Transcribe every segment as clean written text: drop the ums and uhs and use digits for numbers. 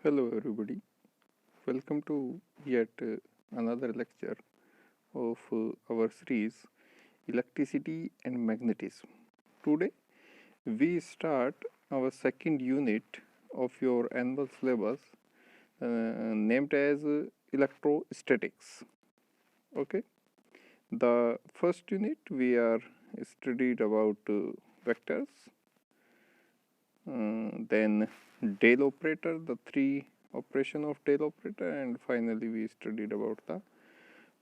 Hello, everybody. Welcome to yet another lecture of our series Electricity and Magnetism. Today, we start our second unit of your annual syllabus named as Electrostatics. Okay, the first unit we are studied about vectors, then Dale operator, the three operation of Dale operator, and finally we studied about the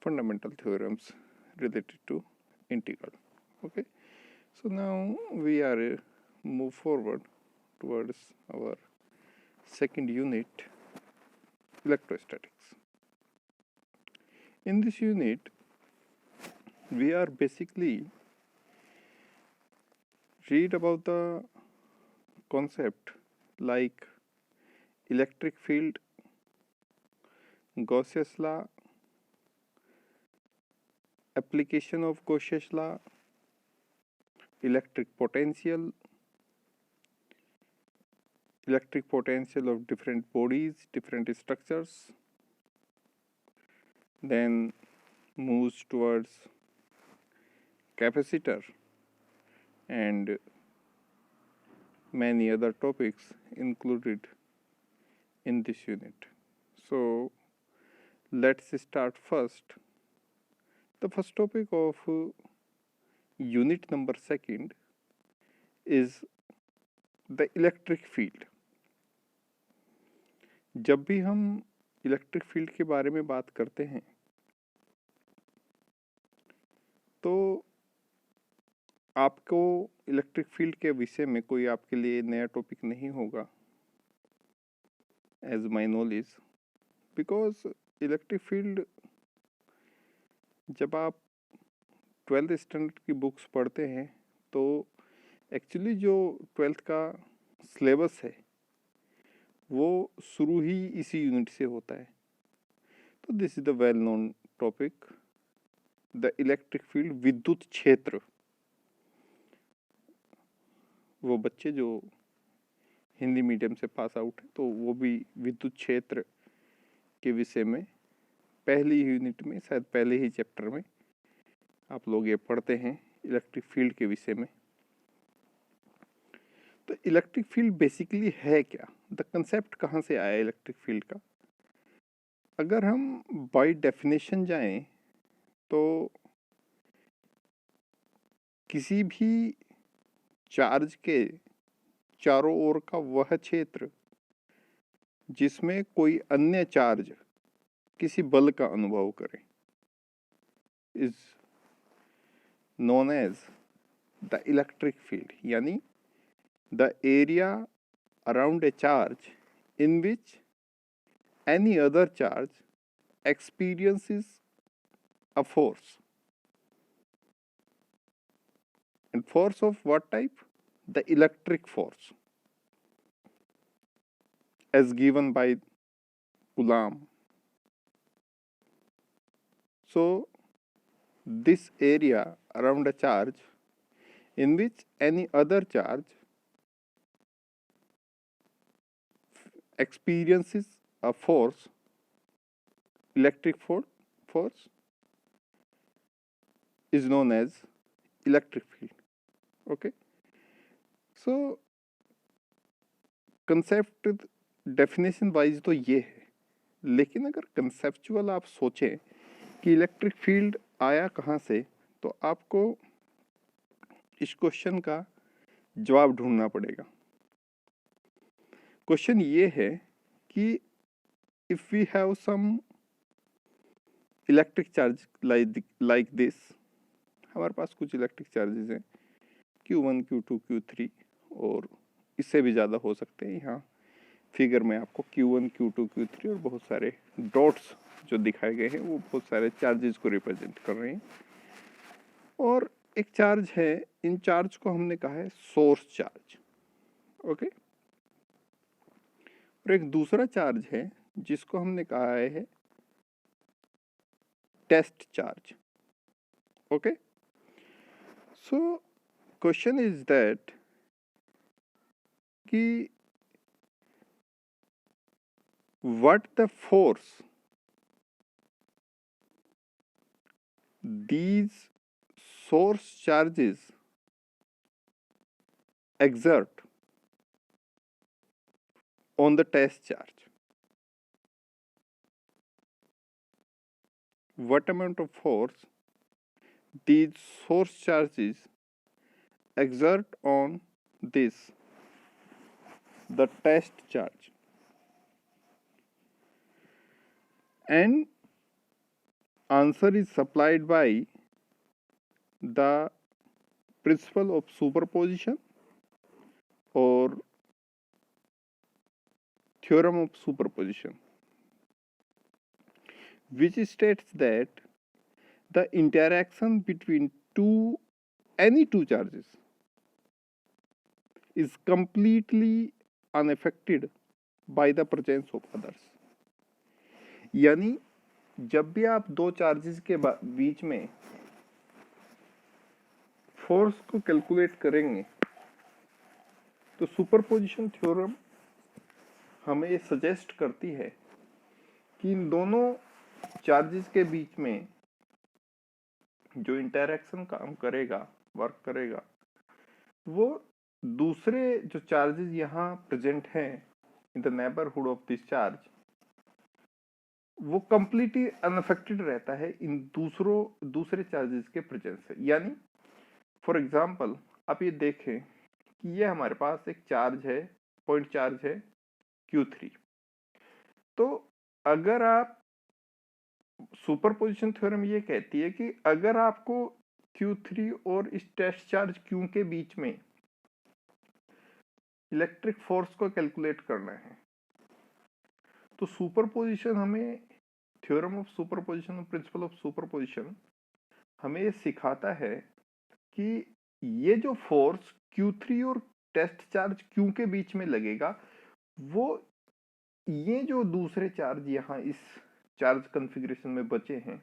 fundamental theorems related to integral. Okay, so now we are move forward towards our second unit, electrostatics. In this unit we are basically read about the concept like electric field, Gauss's law, application of Gauss's law, electric potential of different bodies, different structures, then moves towards capacitor and many other topics included in this unit. So let's start first. The first topic of unit number second is the electric field. जब भी हम electric field के बारे में बात करते हैं तो आपको इलेक्ट्रिक फील्ड के विषय में कोई आपके लिए नया टॉपिक नहीं होगा as my knowledge, because electric field जब आप 12th स्टैंडर्ड की बुक्स पढ़ते हैं तो एक्चुअली जो 12th का सिलेबस है वो शुरू ही इसी यूनिट से होता है. तो this is the well known topic, the electric field, विद्युत क्षेत्र. वो बच्चे जो हिंदी मीडियम से पास आउट है तो वो भी विद्युत क्षेत्र के विषय में पहली यूनिट में, शायद पहले ही चैप्टर में आप लोग ये पढ़ते हैं इलेक्ट्रिक फील्ड के विषय में. तो इलेक्ट्रिक फील्ड बेसिकली है क्या, द कंसेप्ट कहाँ से आया इलेक्ट्रिक फील्ड का. अगर हम बाय डेफिनेशन जाएं तो किसी भी चार्ज के चारों ओर का वह क्षेत्र जिसमें कोई अन्य चार्ज किसी बल का अनुभव करे is known as the electric field. यानी the area around a charge in which any other charge experiences a force. And force of what type? The electric force as given by Coulomb. So this area around a charge in which any other charge experiences a force, electric force, is known as electric field. Okay, so concept definition wise तो ये है, लेकिन अगर conceptual आप सोचें कि electric field आया कहाँ से, तो आपको इस क्वेश्चन का जवाब ढूंढना पड़ेगा. क्वेश्चन ये है कि if we have some electric charge like this, हमारे पास कुछ इलेक्ट्रिक चार्जेस हैं Q1, Q2, Q3 और इससे भी ज़्यादा हो सकते हैं. यहाँ फिगर में आपको Q1, Q2, Q3 और बहुत सारे डॉट्स जो दिखाए गए हैं वो बहुत सारे चार्जेस को रिप्रेजेंट कर रहे हैं. और एक चार्ज है, इन चार्ज को हमने कहा है सोर्स चार्ज. ओके, और एक दूसरा चार्ज है जिसको हमने कहा है test charge. Okay, so question is that कि what the force these source charges exert on the test charge. What amount of force these source charges exert on this, the test charge. And answer is supplied by the principle of superposition or theorem of superposition, which states that the interaction between any two charges is completely unaffected by the presence of others. यानी जब भी आप दो charges के बीच में force को calculate करेंगे तो सुपरपोजिशन थ्योरम हमें ये सजेस्ट करती है कि इन दोनों चार्जेस के बीच में जो इंटरैक्शन काम करेगा, वर्क करेगा, वो दूसरे जो चार्जेस यहाँ प्रेजेंट हैं in the neighbourhood of this charge, वो कंप्लीटली अनअफेक्टेड रहता है इन दूसरे चार्जेस के प्रेजेंस से। यानी फॉर एग्जांपल आप ये देखें कि ये हमारे पास एक चार्ज है, पॉइंट चार्ज है Q3। तो अगर आप सुपरपोजिशन थ्योरम ये कहती है कि अगर आपको Q3 और इस टेस्ट चार्ज Q के बीच में इलेक्ट्रिक फोर्स को कैलकुलेट करना है तो सुपरपोजिशन हमें, theorem of superposition, principle of superposition हमें ये सिखाता है कि ये जो फोर्स Q3 और टेस्ट चार्ज Q के बीच में लगेगा, वो ये जो दूसरे चार्ज यहाँ इस चार्ज कॉन्फ़िगरेशन में बचे हैं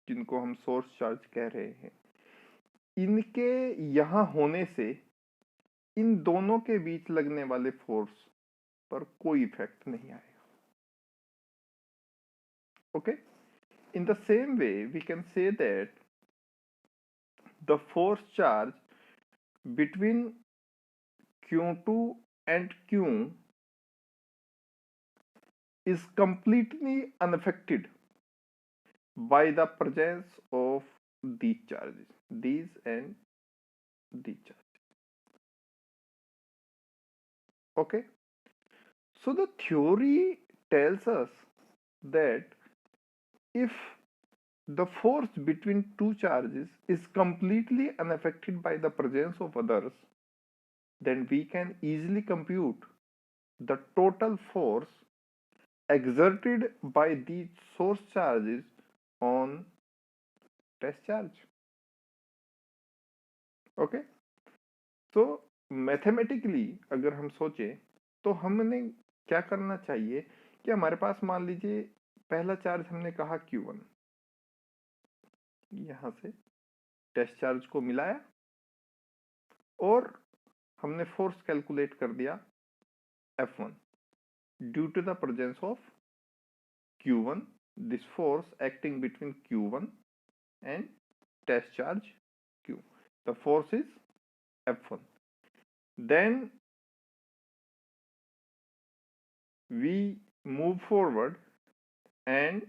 जिनको हम सोर्स चार्ज कह रहे हैं, इनके यहाँ होने से इन दोनों के बीच लगने वाले फोर्स पर कोई इफेक्ट नहीं आएगा। Okay, in the same way we can say that the force charge between Q2 and Q is completely unaffected by the presence of these charges, these and these charges. Okay, so the theory tells us that if the force between two charges is completely unaffected by the presence of others, then we can easily compute the total force exerted by these source charges on test charge. Okay, so mathematically अगर हम सोचें तो हमने क्या करना चाहिए कि हमारे पास मान लीजिए पहला चार्ज हमने कहा Q1, यहां से टेस्ट चार्ज को मिलाया और हमने फोर्स कैलकुलेट कर दिया F1 due to the presence of Q1, this force acting between Q1 and test charge Q. The force is F1. Then we move forward and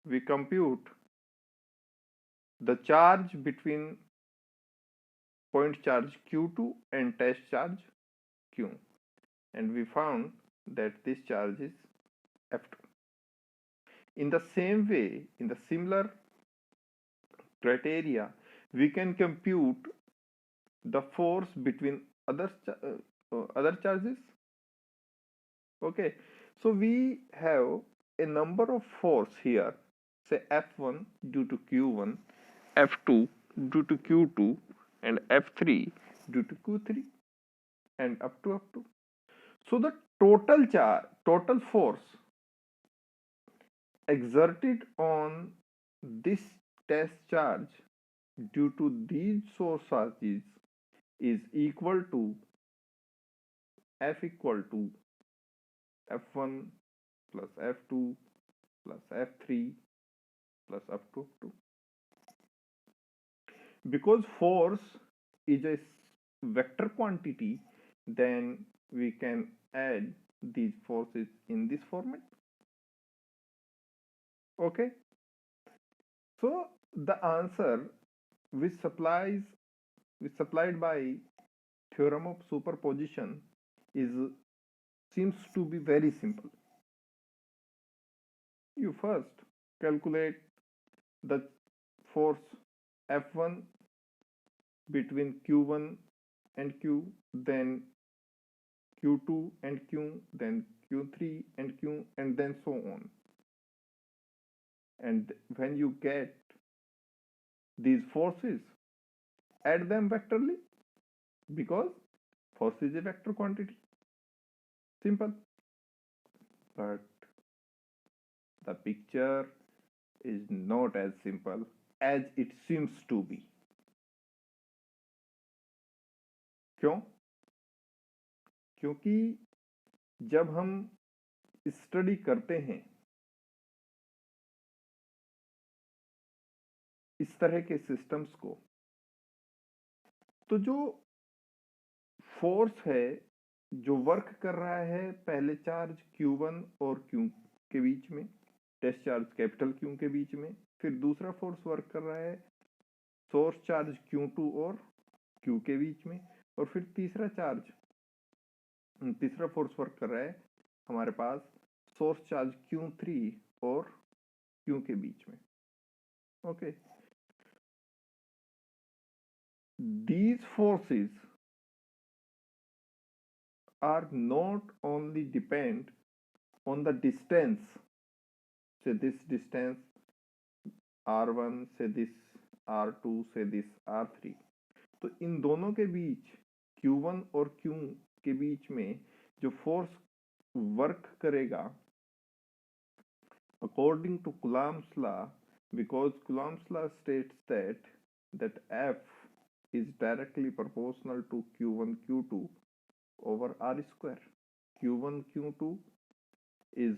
we compute the charge between point charge Q2 and test charge Q, and we found that this charge is F2. In the same way, in the similar criteria, we can compute the force between other charges. Okay, so we have a number of force here, say F1 due to Q1, F2 due to Q2, and F3 due to Q3, and up to F2. So the total force exerted on this test charge due to these source charges is equal to F equal to F1 plus F2 plus F3 plus up to F2. Because force is a vector quantity, then we can add these forces in this format. Okay, so the answer which supplied by theorem of superposition is seems to be very simple. You first calculate the force F1 between Q1 and Q, then Q2 and Q, then Q3 and Q, and then so on. And when you get these forces, add them vectorly, because force is a vector quantity. Simple. But the picture is not as simple as it seems to be. क्यों? क्योंकि जब हम study करते हैं इस तरह के systems को, तो जो फोर्स है जो वर्क कर रहा है पहले चार्ज Q1 और Q के बीच में, टेस्ट चार्ज कैपिटल Q के बीच में, फिर दूसरा फोर्स वर्क कर रहा है सोर्स चार्ज Q2 और Q के बीच में, और फिर तीसरा फोर्स वर्क कर रहा है हमारे पास सोर्स चार्ज Q3 और Q के बीच में. Okay, these forces are not only depend on the distance, say this distance R1 से this R2 से this R3, तो इन दोनों के बीच Q1 और Q के बीच में जो फोर्स वर्क करेगा according to Coulomb's law, because Coulomb's law states that F is directly proportional to Q1 Q2 over R square. Q1 Q2 is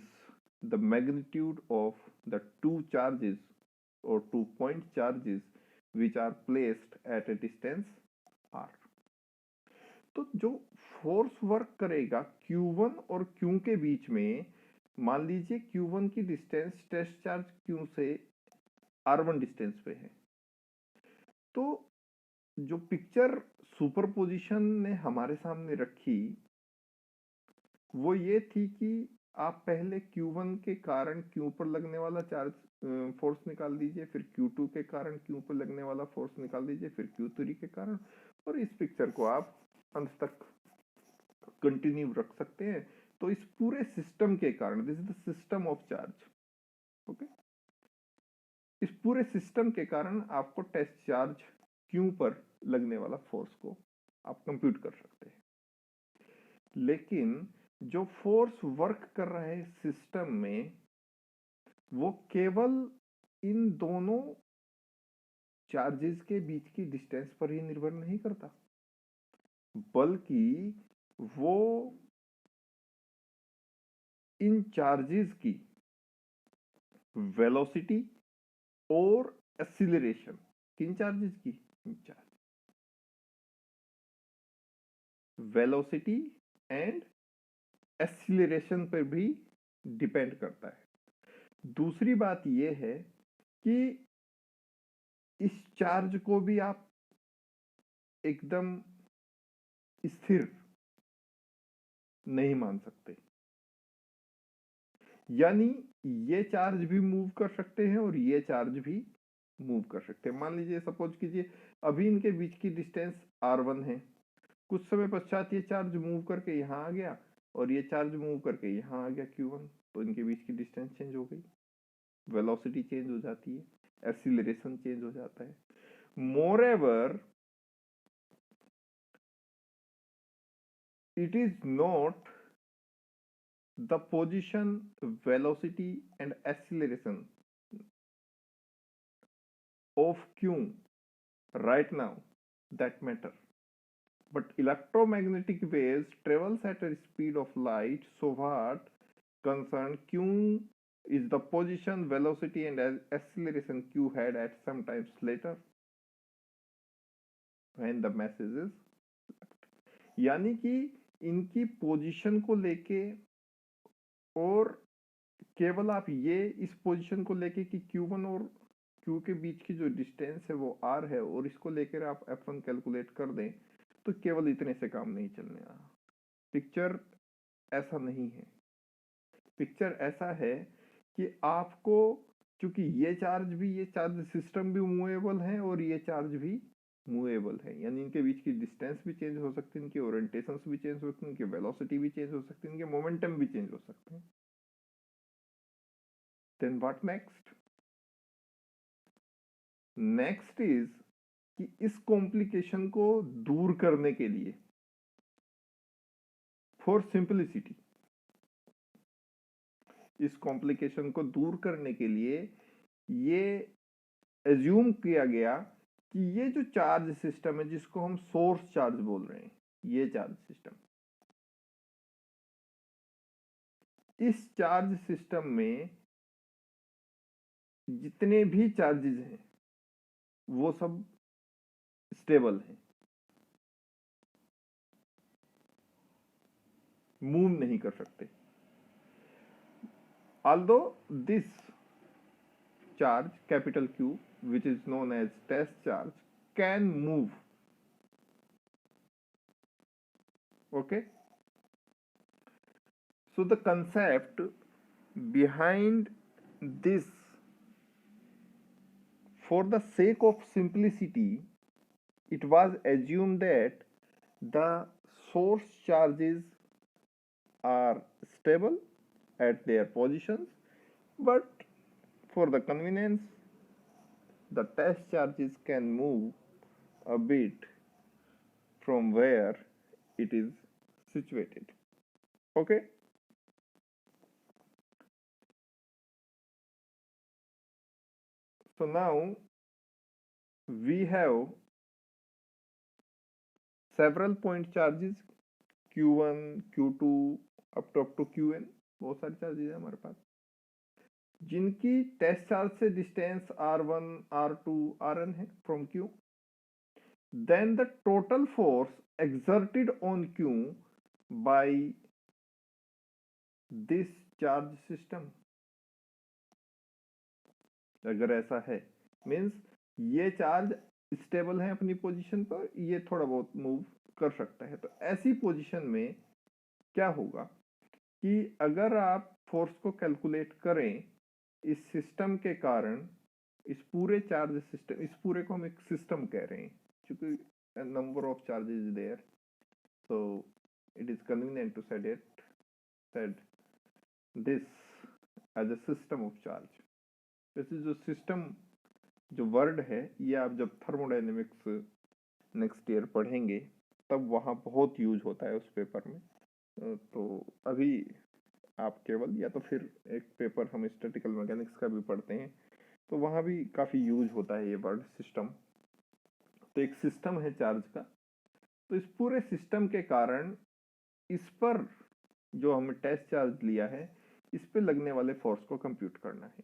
the magnitude of the two charges or 2 point charges which are placed at a distance R. तो जो force work करेगा Q1 और Q के बीच में, मान लीजिए Q1 की distance test charge Q से R1 डिस्टेंस पे है, तो जो पिक्चर सुपरपोजिशन ने हमारे सामने रखी वो ये थी कि आप पहले Q1 के कारण Q पर लगने वाला चार्ज फोर्स निकाल दीजिए, फिर Q2 के कारण Q पर लगने वाला फोर्स निकाल दीजिए, फिर Q3 के कारण, और इस पिक्चर को आप अंत तक कंटिन्यू रख सकते हैं. तो इस पूरे सिस्टम के कारण, this is the system of charge. Okay, इस पूरे सिस्टम के कारण आपको टेस्ट चार्ज Q पर लगने वाला फोर्स को आप कंप्यूट कर सकते हैं. लेकिन जो फोर्स वर्क कर रहा है सिस्टम में वो केवल इन दोनों चार्जेस के बीच की डिस्टेंस पर ही निर्भर नहीं करता, बल्कि वो इन चार्जेस की वेलोसिटी और एक्सीलरेशन, किन चार्जेस की, वेलोसिटी एंड एक्सीलरेशन पर भी डिपेंड करता है. दूसरी बात यह है कि इस चार्ज को भी आप एकदम स्थिर नहीं मान सकते, यानी ये चार्ज भी मूव कर सकते हैं और ये चार्ज भी मूव कर सकते हैं. मान लीजिए, सपोज कीजिए अभी इनके बीच की डिस्टेंस R1 है, कुछ समय पश्चात ये चार्ज मूव करके यहाँ आ गया और ये चार्ज मूव करके यहाँ आ गया Q1, तो इनके बीच की डिस्टेंस चेंज हो गई, वेलोसिटी चेंज हो जाती है, एक्सीलरेशन चेंज हो जाता है. मोreover, it is not the position, velocity and acceleration of Q right now that matter, but electromagnetic waves travels at a speed of light. So what concern q is the position, velocity and acceleration q had at some times later when the message is, यानी कि इनकी position को लेके और केवल आप ये इस पोजीशन को लेके कि Q1 और Q के बीच की जो डिस्टेंस है वो R है और इसको लेकर आप F1 कैलकुलेट कर दें तो केवल इतने से काम नहीं चलने वाला। पिक्चर ऐसा नहीं है। पिक्चर ऐसा है कि आपको, क्योंकि ये चार्ज सिस्टम भी मूवेबल है और ये चार्ज भी मूवेबल है, यानी इनके बीच की डिस्टेंस भी चेंज हो सकती है, इनके ओरिएंटेशंस भी चेंज हो सकते हैं, इनकी वेलोसिटी भी चेंज हो सकती है, इनके मोमेंटम भी चेंज हो सकते हैं। Then what next? Next is कि इस कॉम्प्लिकेशन को दूर करने के लिए, फॉर सिंपलिसिटी, इस कॉम्प्लिकेशन को दूर करने के लिए ये एज्यूम किया गया कि ये जो चार्ज सिस्टम है जिसको हम सोर्स चार्ज बोल रहे हैं, ये चार्ज सिस्टम, इस चार्ज सिस्टम में जितने भी चार्जेस हैं वो सब स्टेबल हैं, मूव नहीं कर सकते। although this charge capital Q, which is known as test charge, can move, okay, so the concept behind this, for the sake of simplicity, it was assumed that the source charges are stable at their positions, but for the convenience the test charges can move a bit from where it is situated. Okay, so now we have several point charges q1 q2 up to qn, बहुत सारे charges है हमारे पास जिनकी test charge से distance r1 r2 rn है from q। Then the total force exerted on q by this charge system, अगर ऐसा है मींस ये चार्ज स्टेबल है अपनी पोजीशन पर, ये थोड़ा बहुत मूव कर सकता है, तो ऐसी पोजीशन में क्या होगा कि अगर आप फोर्स को कैलकुलेट करें इस सिस्टम के कारण, इस पूरे चार्ज सिस्टम, इस पूरे को हम एक सिस्टम कह रहे हैं क्योंकि number of charges there, so it is convenient to said this as a system of charge। जैसे जो सिस्टम जो वर्ड है ये आप जब थर्मोडायनेमिक्स नेक्स्ट ईयर पढ़ेंगे तब वहाँ बहुत यूज होता है उस पेपर में, तो अभी आप केवल या तो फिर एक पेपर हम स्टैटिकल मैकेनिक्स का भी पढ़ते हैं तो वहाँ भी काफ़ी यूज होता है ये वर्ड सिस्टम। तो एक सिस्टम है चार्ज का, तो इस पूरे सिस्टम के कारण इस पर जो हमने टेस्ट चार्ज लिया है इस पे लगने वाले फोर्स को कंप्यूट करना है।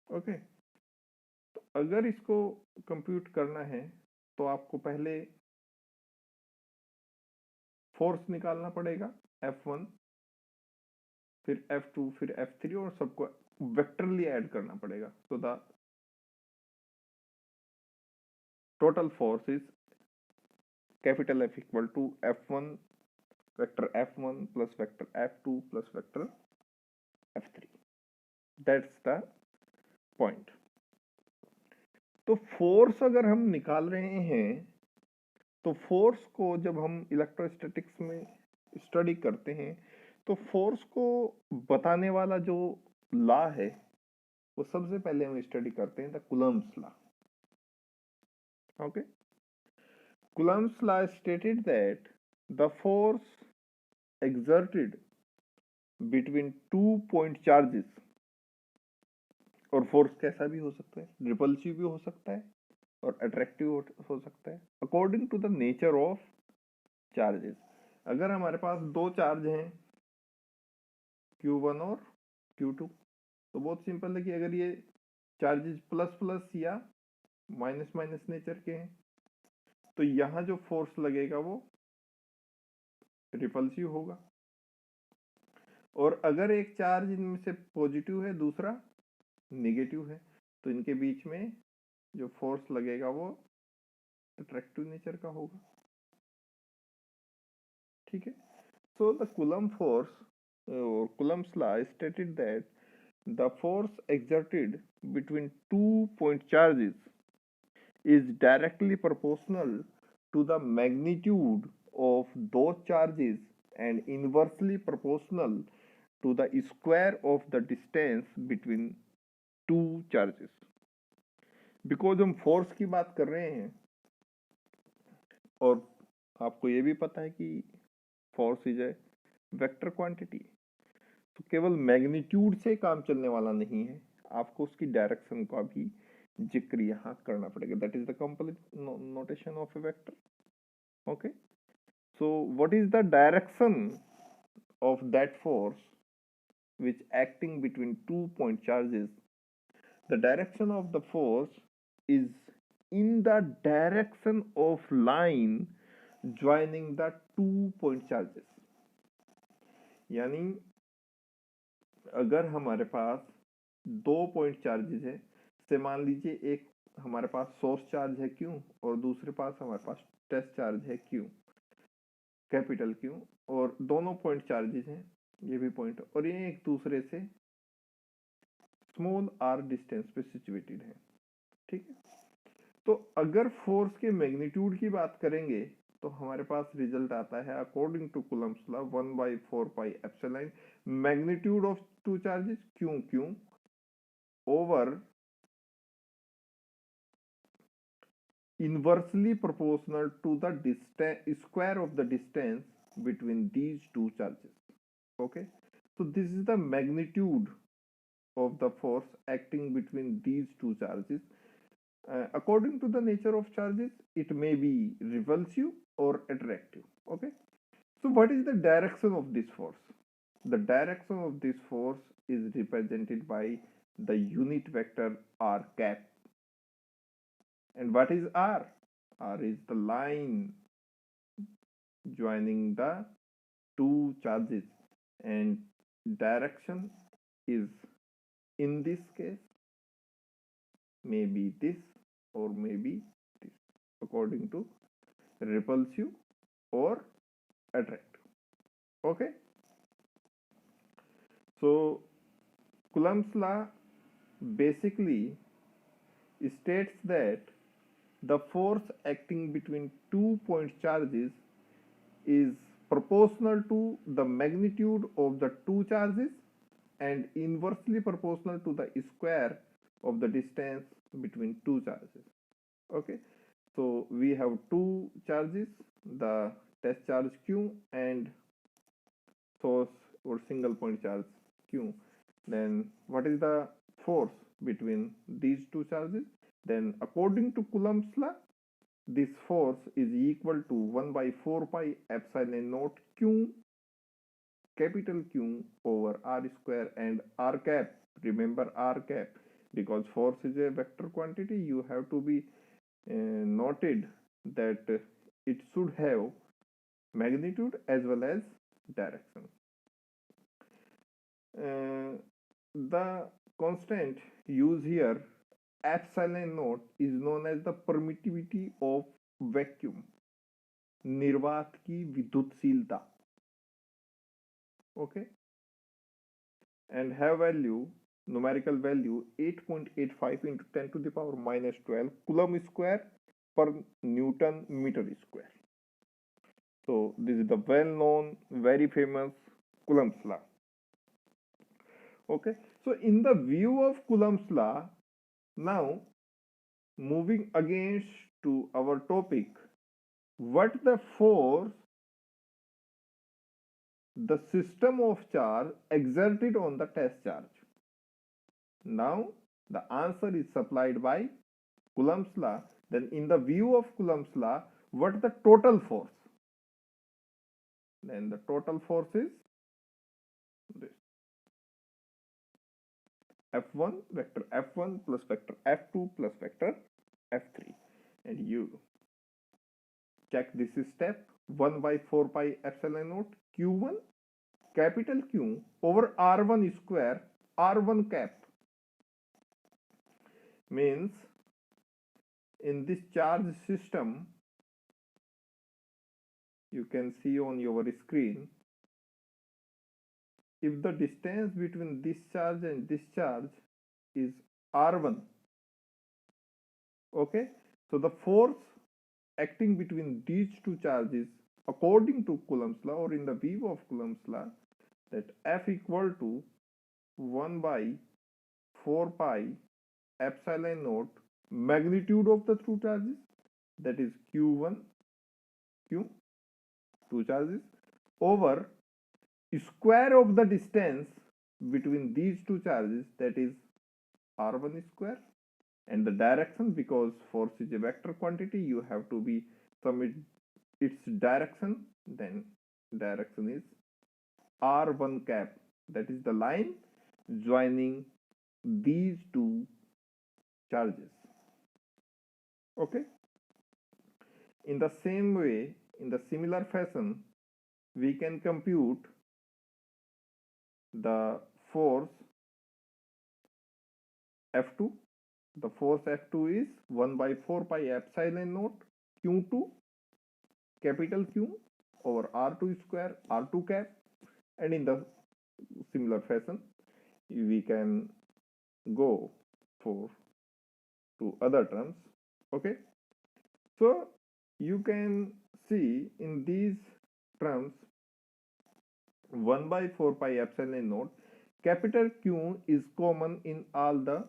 ओके, तो अगर इसको कंप्यूट करना है तो आपको पहले फोर्स निकालना पड़ेगा F1, फिर F2, फिर F3 और सबको वेक्टरली ऐड करना पड़ेगा। तो the total force is capital F equal to F1 vector F1 plus vector F2 plus vector F3। That's the point. तो फोर्स अगर हम निकाल रहे हैं तो फोर्स को जब हम इलेक्ट्रोस्टैटिक्स में स्टडी करते हैं तो फोर्स को बताने वाला जो लॉ है वो सबसे पहले हम स्टडी करते हैं the Coulomb's law. Okay, Coulomb's law stated that the force exerted between 2 point charges, और फोर्स कैसा भी हो सकता है, रिपल्सिव भी हो सकता है और अट्रैक्टिव हो सकता है, according to the nature of charges. अगर हमारे पास दो चार्ज हैं Q1 और Q2, तो बहुत सिंपल है कि अगर ये चार्जेस प्लस प्लस या माइनस माइनस नेचर के हैं तो यहाँ जो फोर्स लगेगा वो रिपल्सिव होगा, और अगर एक चार्ज इनमें से पॉजिटिव है दूसरा नेगेटिव है तो इनके बीच में जो फोर्स लगेगा वो अट्रैक्टिव नेचर का होगा। ठीक है, so the coulomb force or Coulomb's law stated that the force exerted between 2 point charges is directly proportional to the magnitude of those charges and inversely proportional to the square of the distance between two charges. Because हम force की बात कर रहे हैं और आपको ये भी पता है कि force is a vector quantity, तो केवल मैग्नीट्यूड से काम चलने वाला नहीं है, आपको उसकी डायरेक्शन का भी जिक्र यहाँ करना पड़ेगा। That is the complete notation of A vector. Okay, so what is the direction of that force which acting between 2 point charges? The direction of the force is in the direction of line joining the 2 point charges। यानी अगर हमारे पास 2 point charges है, से मान लीजिए एक हमारे पास source charge है Q और दूसरे पास हमारे पास टेस्ट चार्ज है Q, कैपिटल Q, और दोनों पॉइंट चार्जेस हैं, ये भी पॉइंट, और ये एक दूसरे से स्मॉल r डिस्टेंस पे सिचुएटेड है। ठीक है, तो अगर फोर्स के मैग्नीट्यूड की बात करेंगे तो हमारे पास रिजल्ट आता है according to Coulomb's law 1/4 pi epsilon magnitude of two charges Q over inversely proportional to the distance square of the distance between these two charges। Okay, so this is the magnitude of the force acting between these two charges। According to the nature of charges, it may be repulsive or attractive। Okay, so what is the direction of this force? The direction of this force is represented by the unit vector r cap। And what is r? R is the line joining the two charges, and direction is in this case maybe this or maybe this, according to repulsive or attractive। Okay, so Coulomb's law basically states that the force acting between 2 point charges is proportional to the magnitude of the two charges and inversely proportional to the square of the distance between two charges। Okay, so we have two charges, the test charge Q and source or single point charge Q, then what is the force between these two charges? Then according to Coulomb's law, this force is equal to 1/4 pi epsilon naught Q, capital Q, over r square and r cap। Remember r cap, because force is a vector quantity, you have to be noted that it should have magnitude as well as direction। The constant used here, epsilon naught, is known as the permittivity of vacuum, निर्वात की विद्युतशीलता। Okay, and have value, numerical value 8.85 into 10 to the power minus 12 coulomb square per Newton meter square। So this is the well known, very famous Coulomb's law। Okay, so in the view of Coulomb's law, now moving against to our topic, what the force the system of charge exerted on the test charge? Now the answer is supplied by Coulomb's law। Then in the view of Coulomb's law, what the total force? then the total force is this F1 vector F1 plus vector F2 plus vector F3, and you check this step 1 by 4 pi epsilon naught Q1 capital Q over R1 square R1 cap, means in this charge system you can see on your screen, if the distance between this charge and this charge is R1, okay, so the force acting between these two charges according to Coulomb's law, or in the view of Coulomb's law, that F equal to 1 by 4 pi epsilon naught magnitude of the two charges, that is Q1 Q, two charges, over square of the distance between these two charges, that is R1 square, and the direction, because force is a vector quantity, you have to be submit its direction, then direction is R1 cap, that is the line joining these two charges. Okay, in the same way, in the similar fashion, we can compute the force F2. The force F2 is 1 by 4 pi epsilon naught Q2 capital Q over R2 square R2 cap, and in the similar fashion we can go for to other terms. Okay, so you can see in these terms 1 by 4 pi epsilon naught capital Q is common in all the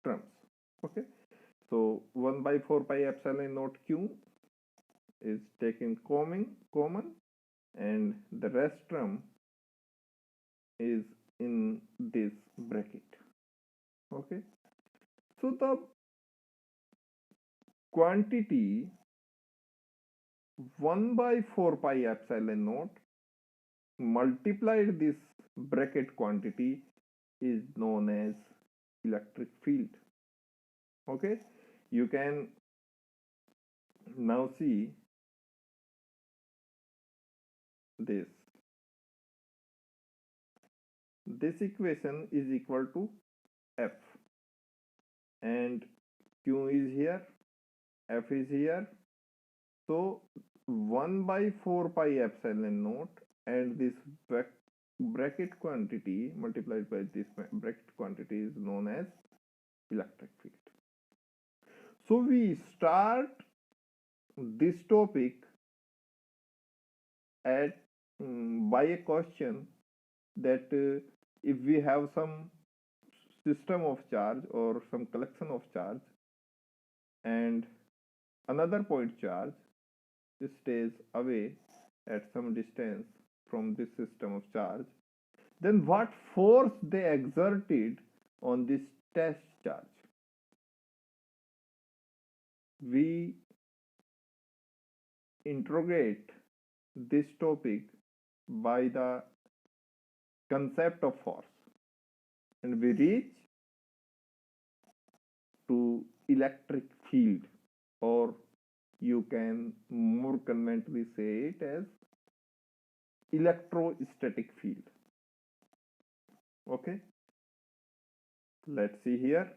terms. Okay, so 1 by 4 pi epsilon naught Q is taken common, and the rest term is in this bracket. Okay, so the quantity 1 by 4 pi epsilon naught multiplied this bracket quantity is known as electric field. Okay, you can now see this equation is equal to F, and Q is here, F is here, so 1 by 4 pi epsilon naught and this bracket quantity multiplied by this bracket quantity is known as electric field. So we start this topic at by a question that if we have some system of charge or some collection of charge and another point charge stays away at some distance from this system of charge, then what force they exerted on this test charge? We interrogate this topic by the concept of force, and we reach to electric field, or you can more conveniently say it as electrostatic field. Okay, let's see here.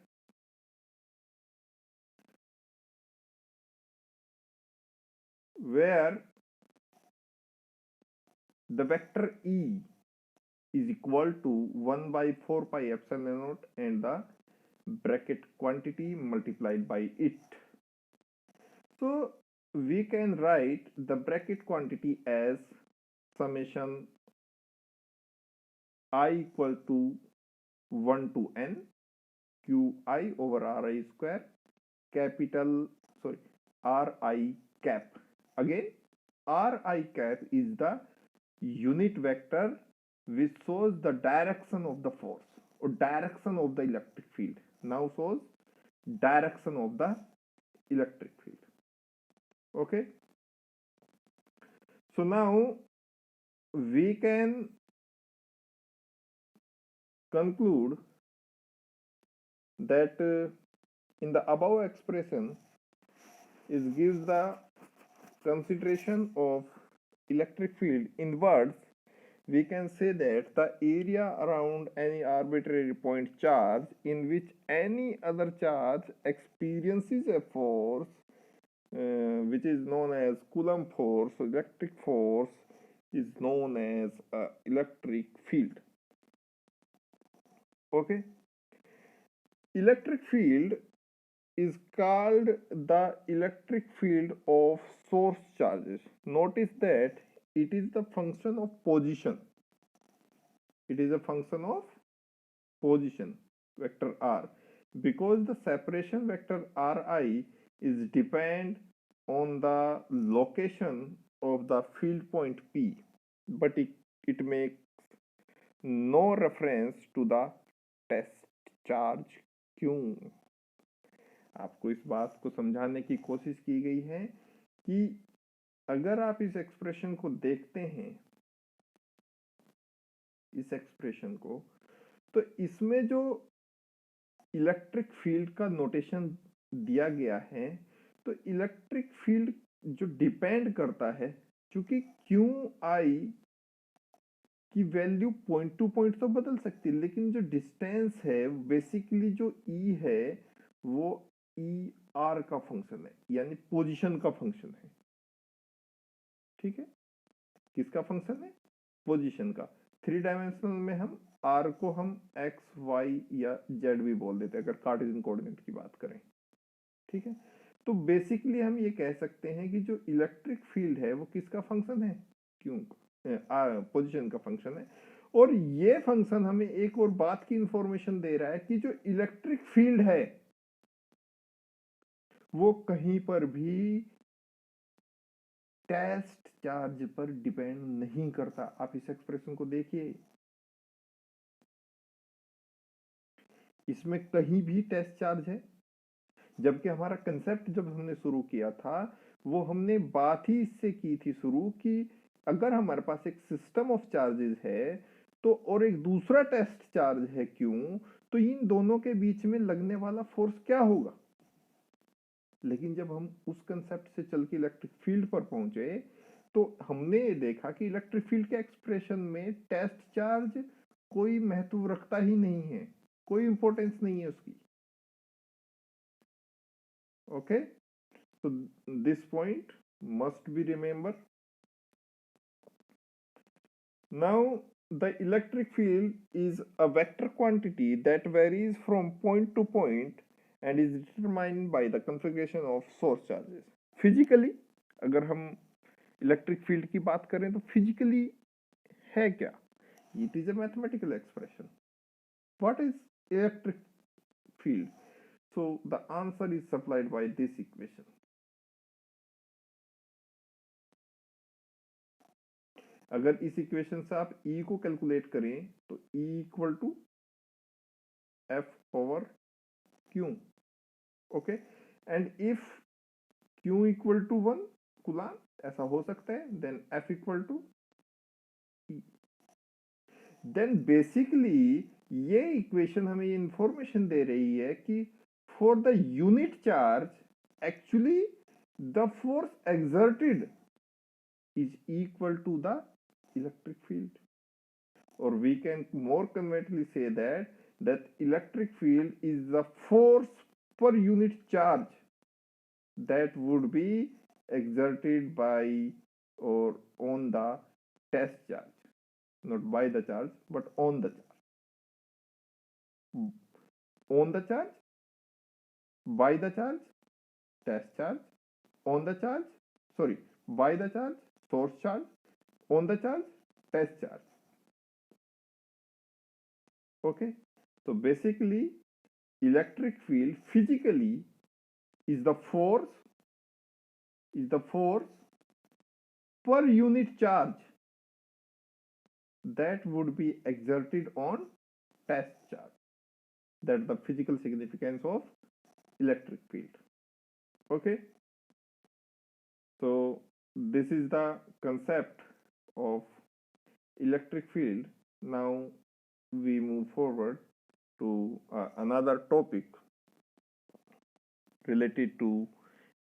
Where the vector E is equal to 1 by 4 pi epsilon naught and the bracket quantity multiplied by it. So we can write the bracket quantity as summation I equal to 1 to n Qi over Ri square capital Ri cap. Again, Ri cap is the unit vector which shows the direction of the force or direction of the electric field. Now shows direction of the electric field. Okay, so now we can conclude that in the above expression it gives the consideration of electric field. In words, we can say that the area around any arbitrary point charge in which any other charge experiences a force which is known as Coulomb force, electric force is known as electric field. Okay, electric field is called the electric field of source charges. Notice that it is the function of position. It is a function of position, vector r, because the separation vector ri is depend on the location of the field point p, but it makes no reference to the test charge q. आपको इस बात को समझाने की कोशिश की गई है कि अगर आप इस एक्सप्रेशन को देखते हैं, इस एक्सप्रेशन को, तो इसमें जो इलेक्ट्रिक फील्ड का नोटेशन दिया गया है, तो इलेक्ट्रिक फील्ड जो डिपेंड करता है, क्योंकि क्यू आई की वैल्यू पॉइंट टू पॉइंट तो बदल सकती है, लेकिन जो डिस्टेंस है बेसिकली जो ई है वो ई आर का फंक्शन है, यानी पोजीशन का फंक्शन है। ठीक है, किसका फंक्शन है? पोजीशन का। 3 डायमेंशनल में हम आर को हम एक्स वाई या जेड भी बोल देते हैं अगर कार्टेशियन कोऑर्डिनेट की बात करें। ठीक है, तो बेसिकली हम ये कह सकते हैं कि जो इलेक्ट्रिक फील्ड है वो किसका फंक्शन है? क्यों पोजीशन का फंक्शन है। और ये फंक्शन हमें एक और बात की इंफॉर्मेशन दे रहा है कि जो इलेक्ट्रिक फील्ड है वो कहीं पर भी टेस्ट चार्ज पर डिपेंड नहीं करता। आप इस एक्सप्रेशन को देखिए, इसमें कहीं भी टेस्ट चार्ज है, जबकि हमारा कंसेप्ट जब हमने शुरू किया था वो हमने बात ही इससे की थी शुरू कि अगर हमारे पास एक सिस्टम ऑफ चार्जेस है तो और एक दूसरा टेस्ट चार्ज है क्यों, तो इन दोनों के बीच में लगने वाला फोर्स क्या होगा। लेकिन जब हम उस कंसेप्ट से चल के इलेक्ट्रिक फील्ड पर पहुंचे तो हमने देखा कि इलेक्ट्रिक फील्ड के एक्सप्रेशन में टेस्ट चार्ज कोई महत्व रखता ही नहीं है, कोई इंपॉर्टेंस नहीं है उसकी। Okay, so this point must be remembered. Now the electric field is a vector quantity that varies from point to point and is determined by the configuration of source charges. Physically अगर हम electric field की बात करें तो physically है क्या? It is a mathematical expression. What is electric field? So the answer is supplied by this equation. अगर इस इक्वेशन से आप E को कैलकुलेट करें तो E equal to F over Q। Okay, and if Q equal to 1 coulomb, ऐसा हो सकता है, then F equal to E। Then basically ये इक्वेशन हमें ये इंफॉर्मेशन दे रही है कि for the unit charge actually the force exerted is equal to the electric field, or we can more conveniently say that electric field is the force per unit charge that would be exerted by or on the test charge, not by the charge but on the charge, on the charge, by the charge, test charge, on the charge, sorry, by the charge, source charge, on the charge, test charge. Okay, so basically electric field physically is the force per unit charge that would be exerted on test charge. That's the physical significance of electric field. Okay, so this is the concept of electric field. Now we move forward to another topic related to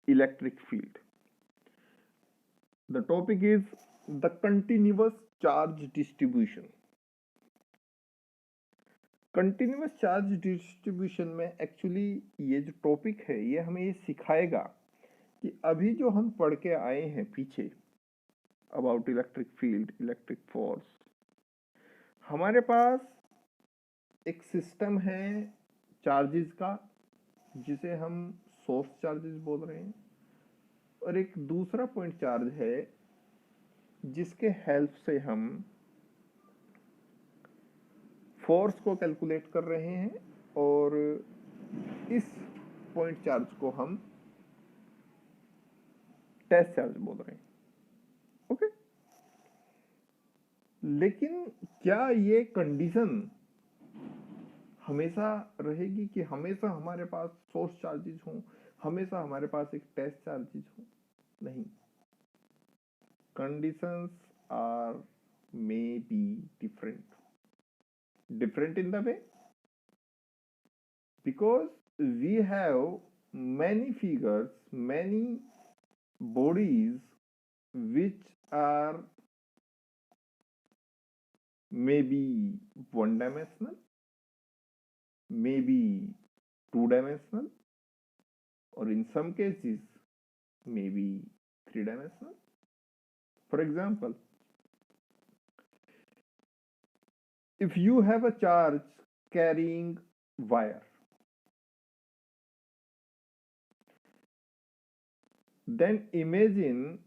electric field. The topic is the continuous charge distribution. Continuous charge distribution में actually ये जो topic है ये हमें ये सिखाएगा कि अभी जो हम पढ़ के आए हैं पीछे about electric field, electric force, हमारे पास एक सिस्टम है चार्जेस का जिसे हम सोर्स चार्जेस बोल रहे हैं, और एक दूसरा पॉइंट चार्ज है जिसके हेल्प से हम फोर्स को कैलकुलेट कर रहे हैं, और इस पॉइंट चार्ज को हम टेस्ट चार्ज बोल रहे हैं। ओके, लेकिन क्या ये कंडीशन हमेशा रहेगी कि हमेशा हमारे पास सोर्स चार्जेस हों, हमेशा हमारे पास एक टेस्ट चार्जेस हो? नहीं, conditions are maybe different in the way, because we have many figures, many bodies which are maybe one dimensional, maybe two dimensional, or in some cases maybe three dimensional. For example, if you have a charge carrying wire, then imagine,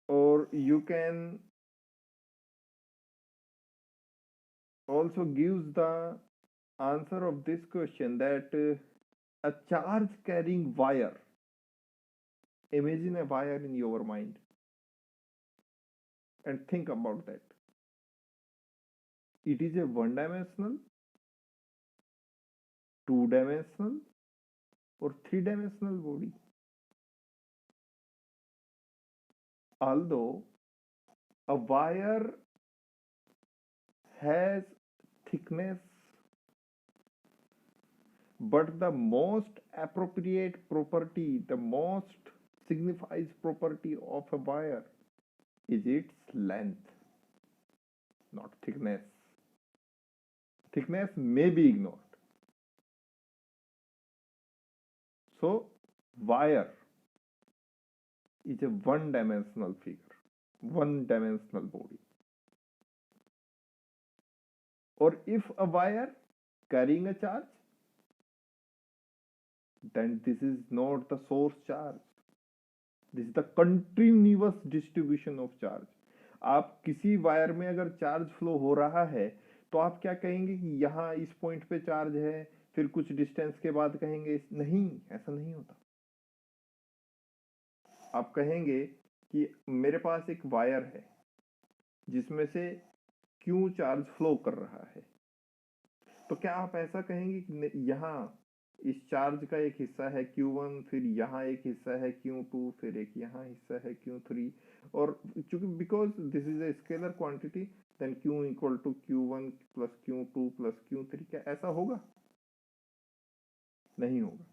or you can also gives the answer of this question, that a charge carrying wire, imagine a wire in your mind and think about that. It is a one dimensional, two dimensional, or three dimensional body. Although a wire has thickness, but the most appropriate property, the most signifies property of a wire is its length, not thickness. Thickness may be ignored. So wire is a one-dimensional figure, one-dimensional body. Or if a wire carrying a charge, then this is not the source charge. This is the continuous distribution of charge. आप किसी wire में अगर charge flow हो रहा है तो आप क्या कहेंगे कि यहाँ इस पॉइंट पे चार्ज है, फिर कुछ डिस्टेंस के बाद कहेंगे नहीं, ऐसा नहीं होता। आप कहेंगे कि मेरे पास एक वायर है जिसमें से क्यू चार्ज फ्लो कर रहा है, तो क्या आप ऐसा कहेंगे कि यहाँ इस चार्ज का एक हिस्सा है Q1, फिर यहाँ एक हिस्सा है Q2, फिर एक यहाँ हिस्सा है Q3, और चूंकि because this is a scalar quantity, then Q equal to Q1 plus Q2 plus Q3, क्या ऐसा होगा? नहीं होगा।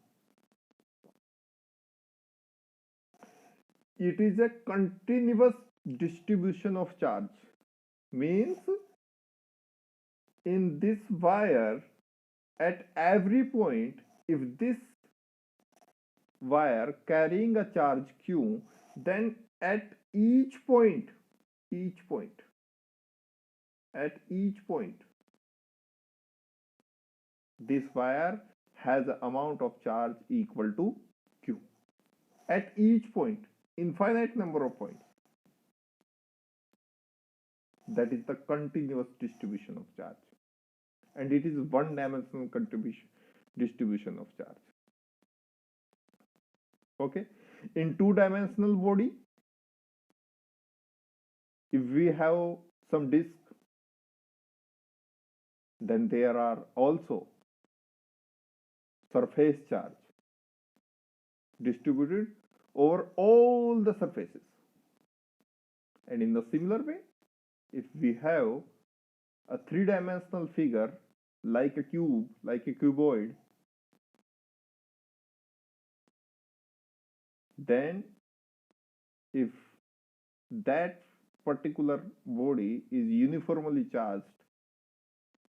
It is a continuous distribution of charge, means in this wire at every point, if this wire carrying a charge Q, then at each point, this wire has an amount of charge equal to Q. At each point, infinite number of points. That is the continuous distribution of charge, and it is one-dimensional distribution of charge. Okay, in two-dimensional body, if we have some disk, then there are also surface charge distributed over all the surfaces, And in the similar way, if we have a three-dimensional figure like a cube, like a cuboid, then if that particular body is uniformly charged,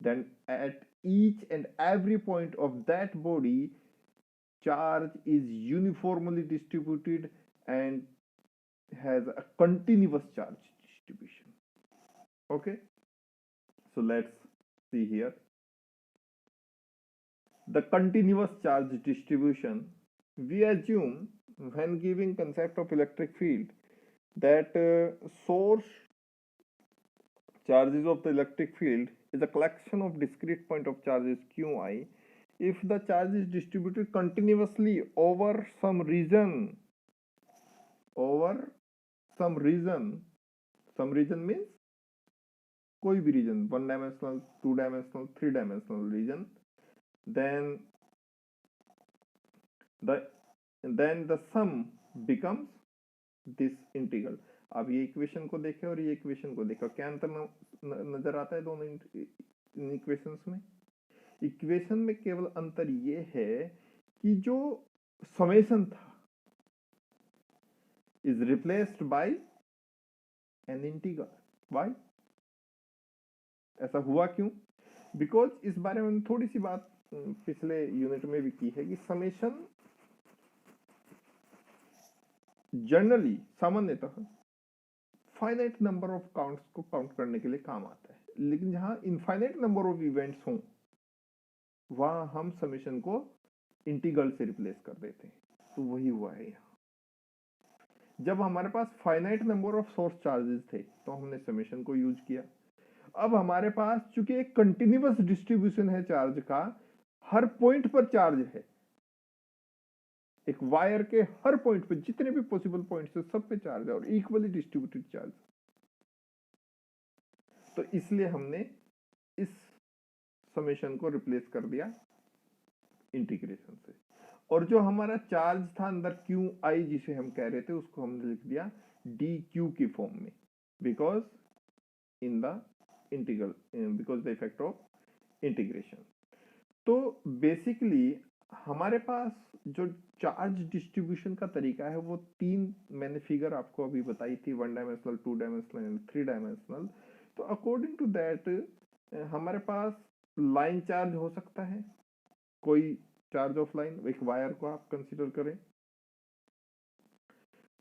then at each and every point of that body, charge is uniformly distributed and has a continuous charge distribution. Okay, so let's see here. The continuous charge distribution, we assume when giving concept of electric field that source charges of the electric field is a collection of discrete point of charges qi if the charge is distributed continuously over some region. Some region means कोई भी region, 1 dimensional, 2 dimensional, 3 dimensional region, then the sum becomes this integral. अब ये equation को देखें और ये equation को देखो, क्या अंतर नजर आता है दोनों इक्वेशंस में? इक्वेशन में केवल अंतर ये है कि जो समेशन था is replaced by an integral. Why? ऐसा हुआ क्यों? बिकॉज इस बारे में थोड़ी सी बात पिछले यूनिट में भी की है कि समेशन जनरली, सामान्यतः फाइनाइट नंबर ऑफ काउंट्स को काउंट करने के लिए काम आता है, लेकिन जहां इनफाइनाइट नंबर ऑफ इवेंट्स हों वहां हम समेशन को इंटीग्रल से रिप्लेस कर देते हैं। तो वही हुआ है यहाँ। जब हमारे पास finite number of source charges थे तो हमने समेशन को यूज किया। अब हमारे पास चूंकि एक कंटिन्यूअस डिस्ट्रीब्यूशन है चार्ज का, हर पॉइंट पर चार्ज है, एक वायर के हर पॉइंट पे जितने भी पॉसिबल पॉइंट्स है सब पे चार्ज है और इक्वली डिस्ट्रीब्यूटेड चार्ज। तो इसलिए हमने इस समेशन को रिप्लेस कर दिया इंटीग्रेशन से, और जो हमारा चार्ज था अंदर क्यू आई जिसे हम कह रहे थे उसको हमने लिख दिया डी क्यू की फॉर्म में, because in the integral, because the effect of integration. तो बेसिकली हमारे पास जो चार्ज डिस्ट्रीब्यूशन का तरीका है वो तीन मैंने फिगर आपको अभी बताई थी, 1 डायमेंशनल, 2 डायमेंशनल एंड 3 डायमेंशनल। तो अकॉर्डिंग टू दैट हमारे पास लाइन चार्ज हो सकता है, कोई चार्ज ऑफ लाइन, एक वायर को आप कंसीडर करें।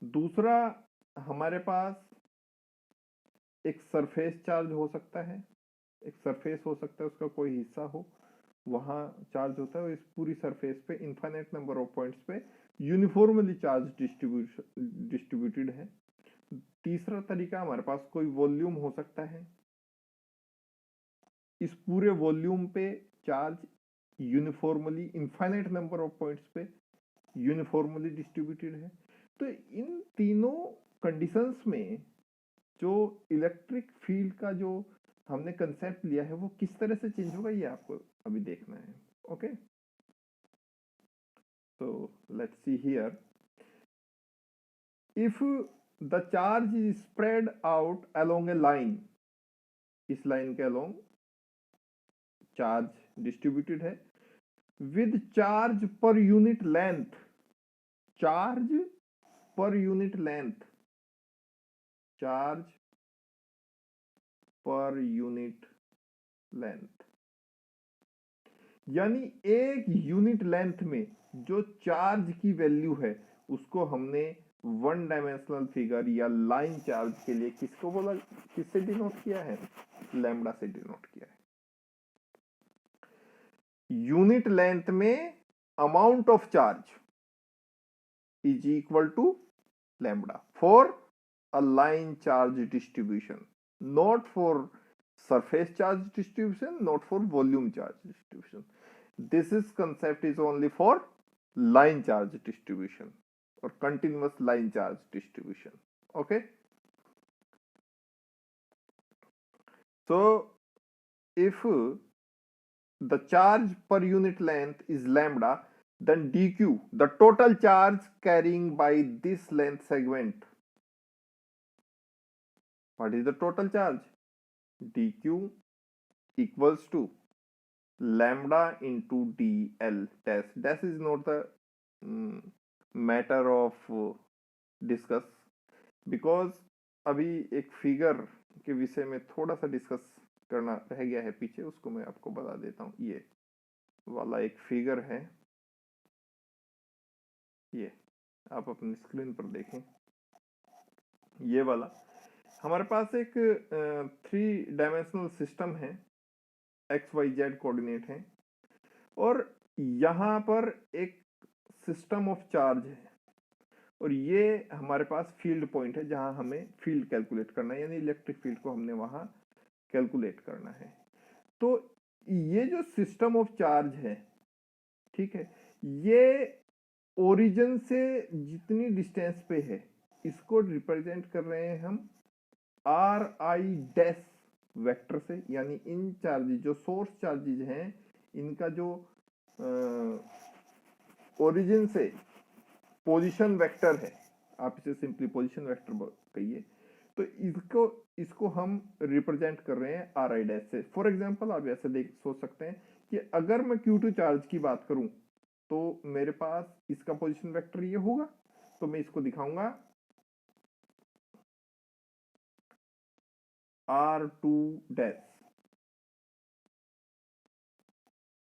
दूसरा हमारे पास एक सरफेस चार्ज हो सकता है, एक सरफेस हो सकता है उसका कोई हिस्सा हो, वहां चार्ज होता है, इस पूरी सरफेस पे इनफाइनाइट नंबर ऑफ पॉइंट्स पे यूनिफॉर्मली चार्ज डिस्ट्रीब्यूटेड है। तीसरा तरीका हमारे पास कोई वॉल्यूम हो सकता है, इस पूरे वॉल्यूम पे charge uniformly infinite number of points पे यूनिफॉर्मली डिस्ट्रीब्यूटेड है। तो इन तीनों कंडीशंस में जो इलेक्ट्रिक फील्ड का जो हमने कंसेप्ट लिया है वो किस तरह से चेंज होगा ये आपको अभी देखना है। ओके, तो let's see here, if the charge is spread out along A line, इस लाइन के अलोंग चार्ज डिस्ट्रीब्यूटेड है with charge per unit length, charge per unit length, charge per unit length, यानी एक यूनिट लेंथ में जो charge की value है उसको हमने 1 डायमेंशनल फिगर या लाइन चार्ज के लिए किसको बोला, किससे डिनोट किया है? लैम्बडा से डिनोट किया है। यूनिट लेंथ में amount of charge is equal to lambda for a line charge distribution, not for surface charge distribution, not for volume charge distribution. This is concept is only for line charge distribution or continuous line charge distribution. Okay, so if the charge per unit length is lambda, then dq, the total charge carrying by this length segment, what is the total charge? dq equals to lambda into dl dash. Dash is not the matter of discuss, because अभी एक figure के विषय में थोड़ा सा discuss करना रह गया है पीछे, उसको मैं आपको बता देता हूँ। ये वाला एक फिगर है, ये आप अपनी स्क्रीन पर देखें। ये वाला हमारे पास एक 3 डायमेंशनल सिस्टम है, एक्स वाई जेड कोऑर्डिनेट है, और यहाँ पर एक सिस्टम ऑफ चार्ज है, और ये हमारे पास फील्ड पॉइंट है जहां हमें फील्ड कैलकुलेट करना है, यानी इलेक्ट्रिक फील्ड को हमने वहां कैलकुलेट करना है। तो ये जो सिस्टम ऑफ चार्ज है, ठीक है, ये ओरिजिन से जितनी डिस्टेंस पे है इसको रिप्रेजेंट कर रहे हैं हम आर आई डैश वेक्टर से, यानी इन चार्जेज जो सोर्स चार्जेज हैं इनका जो ओरिजिन से पोजीशन वेक्टर है, आप इसे सिंपली पोजीशन वेक्टर कहिए, तो इसको हम रिप्रेजेंट कर रहे हैं आर आई डैश से। फॉर एग्जांपल आप ऐसे सोच सकते हैं कि अगर मैं Q2 चार्ज की बात करूं तो मेरे पास इसका पोजीशन वेक्टर ये होगा, तो मैं इसको दिखाऊंगा R2 dash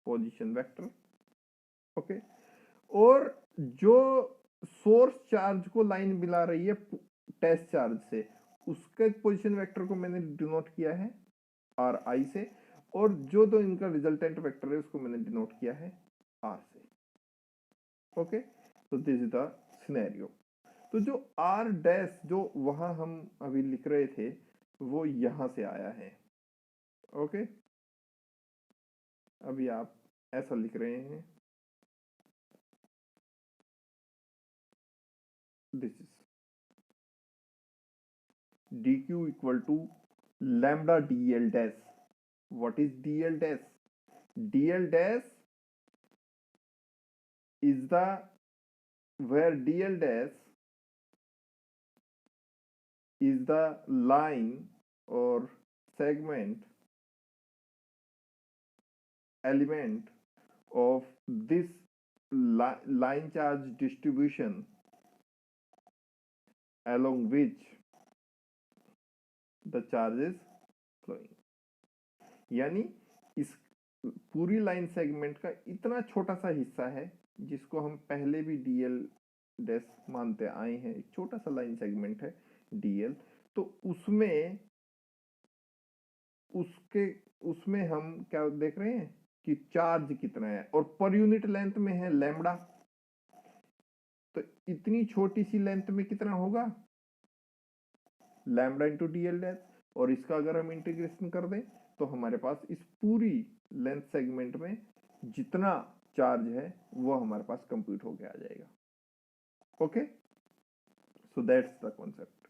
position vector, okay. और जो सोर्स चार्ज को लाइन मिला रही है टेस्ट चार्ज से, उसके पोजीशन वेक्टर को मैंने डिनोट किया है आर आई से, और जो दो इनका रिजल्टेंट वेक्टर है उसको मैंने डिनोट किया है आर से, ओके। तो दिस इज द सिनेरियो। तो जो आर डैश जो वहां हम अभी लिख रहे थे वो यहां से आया है, ओके। अभी आप ऐसा लिख रहे हैं, this is dq equal to lambda dl dash. What is dl dash? dl dash is the where dl dash is the line or segment element of this line charge distribution along which the charge is flowing। यानी इस पूरी line segment का इतना छोटा सा हिस्सा है जिसको हम पहले भी डीएल डैश मानते आए हैं, एक छोटा सा लाइन सेगमेंट है डीएल, तो उसमें हम क्या देख रहे हैं कि चार्ज कितना है, और पर यूनिट लेंथ में है लैम्बडा, तो इतनी छोटी सी लेंथ में कितना होगा लैम्बडा इंटू डीएल डैश, और इसका अगर हम इंटीग्रेशन कर दें तो हमारे पास इस पूरी लेंथ सेगमेंट में जितना चार्ज है वो हमारे पास कंप्यूट होके आ जाएगा, okay. So that's the concept.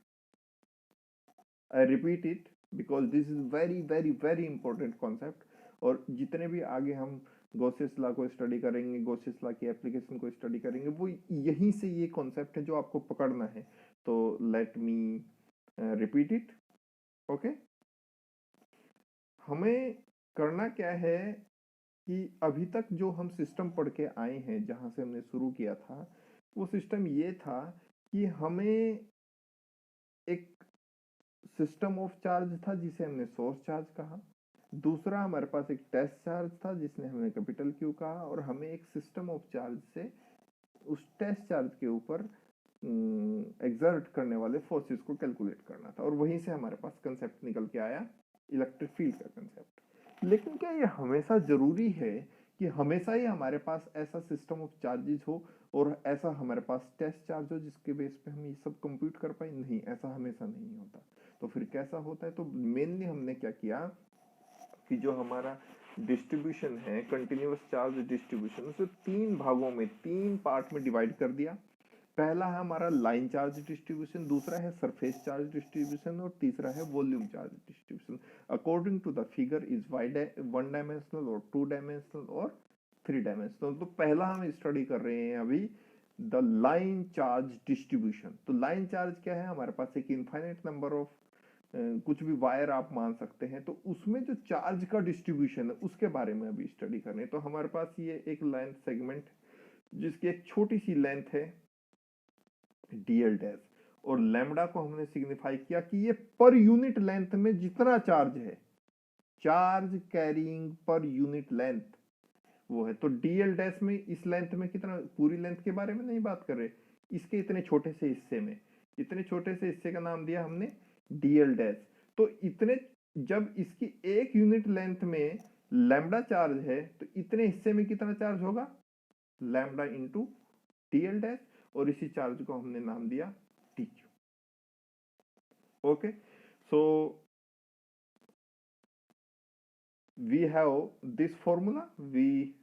I repeat it because this is very very very important concept, और जितने भी आगे हम गॉसेस लॉ को स्टडी करेंगे, गॉसेस लॉ की एप्लीकेशन को स्टडी करेंगे, वो यहीं से ये कॉन्सेप्ट है जो आपको पकड़ना है। तो let me repeat it, okay. हमें करना क्या है कि अभी तक जो हम सिस्टम पढ़ के आए हैं, जहां से हमने शुरू किया था, वो सिस्टम ये था कि हमें एक सिस्टम ऑफ चार्ज था जिसे हमने सोर्स चार्ज कहा, दूसरा हमारे पास एक टेस्ट चार्ज था जिसने हमने कैपिटल क्यू कहा, और हमें एक सिस्टम ऑफ चार्ज से उस टेस्ट चार्ज के ऊपर एग्जर्ट करने वाले फोर्सेस को कैलकुलेट करना था, और वहीं से हमारे पास कंसेप्ट निकल के आया इलेक्ट्रिक फील्ड का कंसेप्ट। लेकिन क्या ये हमेशा जरूरी है कि हमेशा ही हमारे पास ऐसा सिस्टम ऑफ चार्जेस हो और ऐसा हमारे पास टेस्ट चार्ज हो जिसके बेस पे हम ये सब कंप्यूट कर पाए? नहीं, ऐसा हमेशा नहीं होता। तो फिर कैसा होता है? तो मेनली हमने क्या किया कि जो हमारा डिस्ट्रीब्यूशन है, कंटिन्यूअस चार्ज डिस्ट्रीब्यूशन, उसे 3 भागों में, 3 पार्ट में डिवाइड कर दिया। पहला है हमारा लाइन चार्ज डिस्ट्रीब्यूशन, दूसरा है सरफेस चार्ज डिस्ट्रीब्यूशन, और तीसरा है volume charge distribution according to the figure is 1 dimensional और 2 डायमेंशनल और 3 डायमेंशनल। तो पहला हम स्टडी कर रहे हैं अभी द लाइन चार्ज डिस्ट्रीब्यूशन। तो लाइन चार्ज क्या है? हमारे पास एक इनफाइनाइट नंबर ऑफ कुछ भी वायर आप मान सकते हैं, तो उसमें जो चार्ज का डिस्ट्रीब्यूशन है उसके बारे में अभी स्टडी करें। तो हमारे पास ये एक लेंथ सेगमेंट जिसकी एक छोटी सी लेंथ है डीएल डैश, और लैम्डा को हमने सिग्निफाई किया कि ये पर यूनिट लेंथ में जितना चार्ज है, charge carrying per unit length वो है। तो डीएल डैश में इस लेंथ में कितना, पूरी लेंथ के बारे में नहीं बात कर रहे, इसके इतने छोटे से हिस्से में, इतने छोटे से हिस्से का नाम दिया हमने डीएल डैश। तो इतने, जब इसकी एक यूनिट लेंथ में लैम्डा चार्ज है तो इतने हिस्से में कितना चार्ज होगा, लैम्डा इंटू डीएल डैश, और इसी चार्ज को हमने नाम दिया D Q. Okay, so we have this formula, we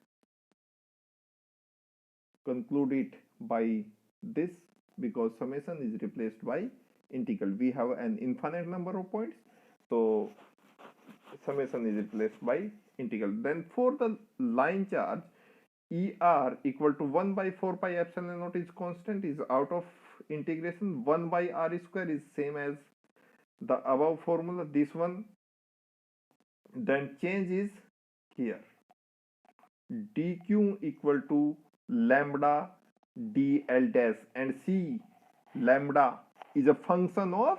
conclude it by this, because summation is replaced by integral. We have an infinite number of points, so summation is replaced by integral. Then for the line charge, ER equal to 1 by 4 pi epsilon naught is constant, is out of integration. 1 by R square is same as the above formula, this one. Then change is here, dq equal to lambda dl dash, and see lambda is a function of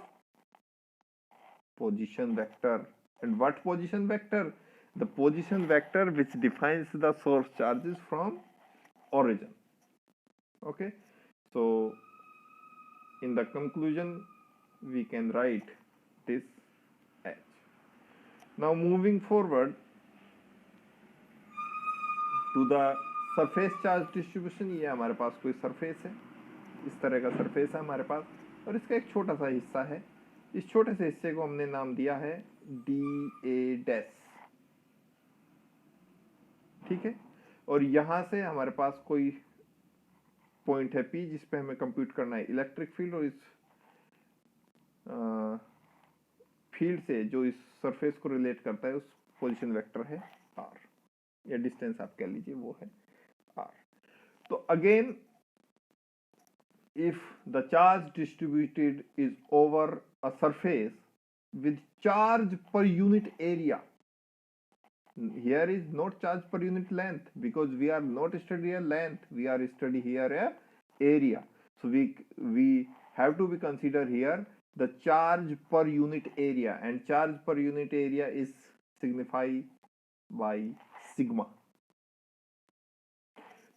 position vector. And what position vector? The position vector which defines the source charges from origin. Okay, so in the conclusion we can write this H. Now moving forward to the surface charge distribution, ये हमारे पास कोई surface है, इस तरह का surface है हमारे पास, और इसका एक छोटा सा हिस्सा है। इस छोटे से हिस्से को हमने नाम दिया है डी ए डैश, ठीक है। और यहां से हमारे पास कोई पॉइंट है पी जिस पे हमें कंप्यूट करना है इलेक्ट्रिक फील्ड, और इस फील्ड से जो इस सरफेस को रिलेट करता है उस पोजीशन वेक्टर है आर, या डिस्टेंस आप कह लीजिए वो है आर। तो again if the charge distributed is over a surface with charge per unit area, here is not charge per unit length, because we are not studying a length, we are studying here a area. So we have to be consider here the charge per unit area, and charge per unit area is signified by sigma.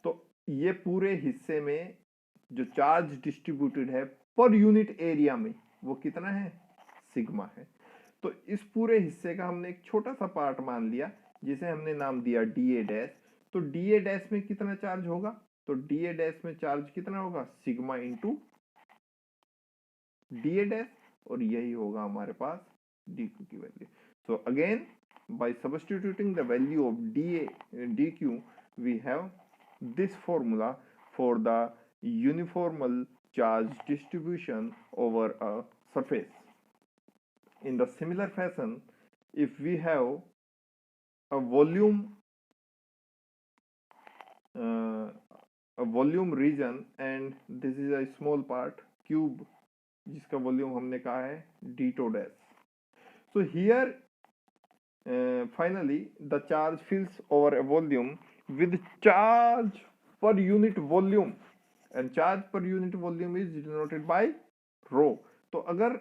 तो ये पूरे हिस्से में जो charge distributed है per unit area में वो कितना है, सिग्मा है। तो इस पूरे हिस्से का हमने एक छोटा सा पार्ट मान लिया जिसे हमने नाम दिया डी ए डैश। तो डी ए डैश में कितना चार्ज होगा, तो डी ए डैश में चार्ज कितना होगा, sigma into D A dash, और यही होगा हमारे पास डी क्यू की value. So again by substituting the value of D Q we have this formula for the uniformal charge distribution over a surface. In the similar fashion, if we have a volume region, and this is a small part cube जिसका volume हमने कहा है d to dash. So here finally the charge fills over a volume with charge per unit volume, and charge per unit volume is denoted by rho. तो अगर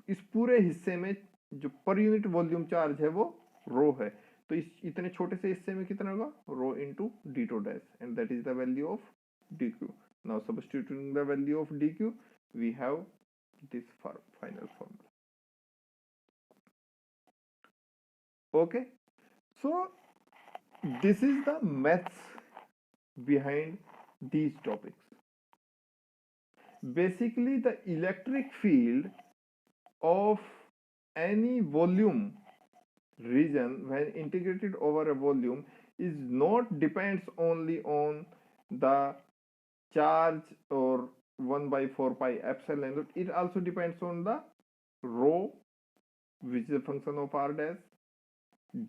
इस पूरे हिस्से में जो पर यूनिट वॉल्यूम चार्ज है वो रो है, तो इस इतने छोटे से हिस्से में कितना होगा, rho into D two dash, and that is the value of D Q. Now substituting the value of D Q we have this final formula. Okay, so this is the maths behind these topics. Basically the electric field of any volume region when integrated over a volume is not depends only on the charge or 1 by 4 pi epsilon naught, it also depends on the rho which is a function of r dash,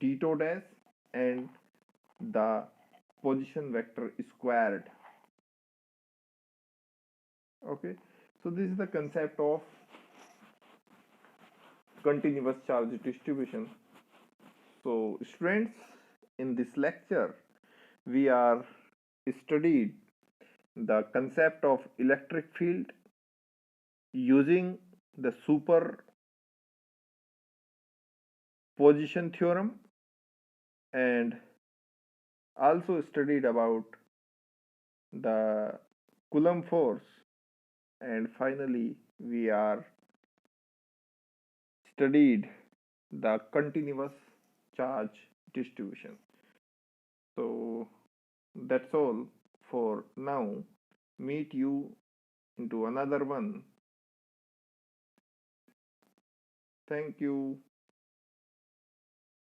d to dash, and the position vector squared. Okay, so this is the concept of continuous charge distribution. So students, in this lecture we are studied the concept of electric field using the superposition theorem, and also studied about the Coulomb force, and finally we are studied the continuous charge distribution. So that's all for now. Meet you into another one. Thank you.